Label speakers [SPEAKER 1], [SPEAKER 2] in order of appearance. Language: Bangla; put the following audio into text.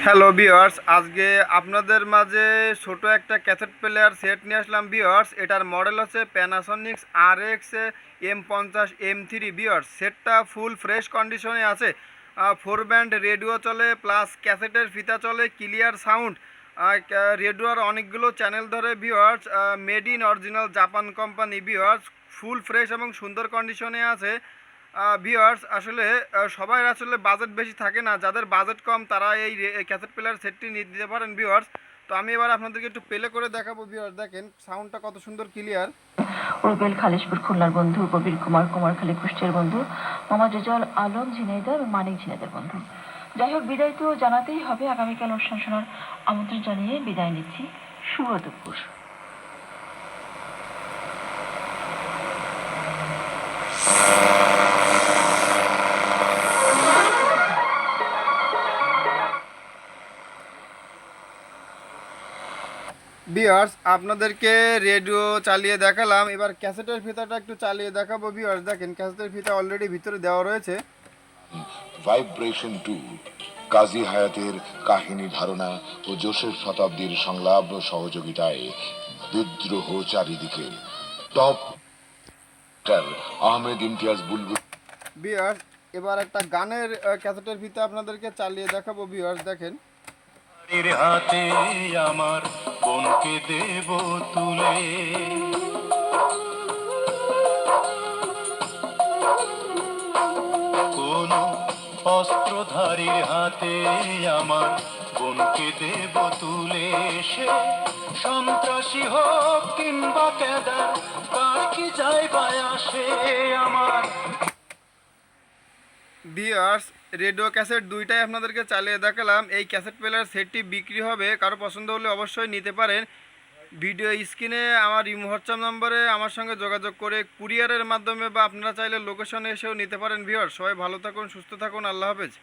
[SPEAKER 1] হ্যালো ভিউয়ার্স, আজকে আপনাদের মাঝে ছোট একটা ক্যাসেট প্লেয়ার সেট নিয়ে আসলাম ভিউয়ার্স। এটার মডেল হচ্ছে প্যানাসোনিক্স RX M50 M3 ভিউয়ার্স। সেটটা ফুল ফ্রেশ কন্ডিশনে আছে। 4 ব্যান্ড রেডিও চলে, প্লাস ক্যাসেটের ফিতা চলে, ক্লিয়ার সাউন্ড। রেডিওর অনেকগুলো চ্যানেল ধরে viewers. Made in original Japan company viewers. Full fresh এবং সুন্দর কন্ডিশনে আছে। ভিউয়ার্স আসলে সবাই আসলে বাজেট বেশি থাকে না, যাদের বাজেট কম তারা এই ক্যাসেট প্লেয়ার সেটটি নিতে পারেন ভিউয়ার্স। তো আমি এবার আপনাদেরকে একটু প্লে করে দেখাবো ভিউয়ার্স। দেখেন সাউন্ডটা কত সুন্দর ক্লিয়ার।
[SPEAKER 2] রুবেল খালিশপুর খুলনার বন্ধু, কবির কুমার কুমারখালী কুষ্টিয়ার বন্ধু, মোহাম্মদ রেজাউল আলম ঝিনাইদহ এবং মানিক ঝিনাইদের বন্ধু। যাই হোক, বিদায় তো জানাতেই হবে। আগামীকাল অনুষ্ঠান শোনার আমন্ত্রণ জানিয়ে বিদায় নিচ্ছি। শুভ দুপুর।
[SPEAKER 1] ভিউয়ার্স আপনাদেরকে রেডিও চালিয়ে দেখালাম, এবার ক্যাসেটের ফিতাটা একটু চালিয়ে দেখাবো ভিউয়ার্স। দেখেন ক্যাসেটের ফিতা অলরেডি ভিতরে দেওয়া রয়েছে।
[SPEAKER 3] ভাইব্রেশন 2 কাজী হায়াতের কাহিনী ধারণা ও জোশের শতাব্দীর সংলাপ সহযোগিতায় বিদ্রোহ চারিদিকে টপ আহমেদ ইমতিয়াজ বুলবুল।
[SPEAKER 1] ভিউয়ার্স এবার একটা গানের ক্যাসেটের ফিতা আপনাদেরকে চালিয়ে দেখাবো ভিউয়ার্স। দেখেন
[SPEAKER 4] হাতে আমার বোনকে দেব তুলে, কোন অস্ত্রধারীর হাতে আমার বোনকে দেব তুলে। সে সন্ত্রাসী হোক কিংবা ক্যাডার, কার কি যায় বায় আসে আমার।
[SPEAKER 1] ভিউয়ার্স রেডিও ক্যাসেট দুইটাই আপনাদেরকে চালিয়ে দেখালাম। এই ক্যাসেট প্লেয়ার সেটটি বিক্রি হবে, কারো পছন্দ হলে অবশ্যই নিতে পারেন। ভিডিও স্ক্রিনে আমার হোয়াটসঅ্যাপ নম্বরে আমার সঙ্গে যোগাযোগ করে কুরিয়ারের মাধ্যমে বা আপনারা চাইলে লোকেশনে এসেও নিতে পারেন ভিউয়ার্স। সবাই ভালো থাকুন, সুস্থ থাকুন, আল্লাহ হাফেজ।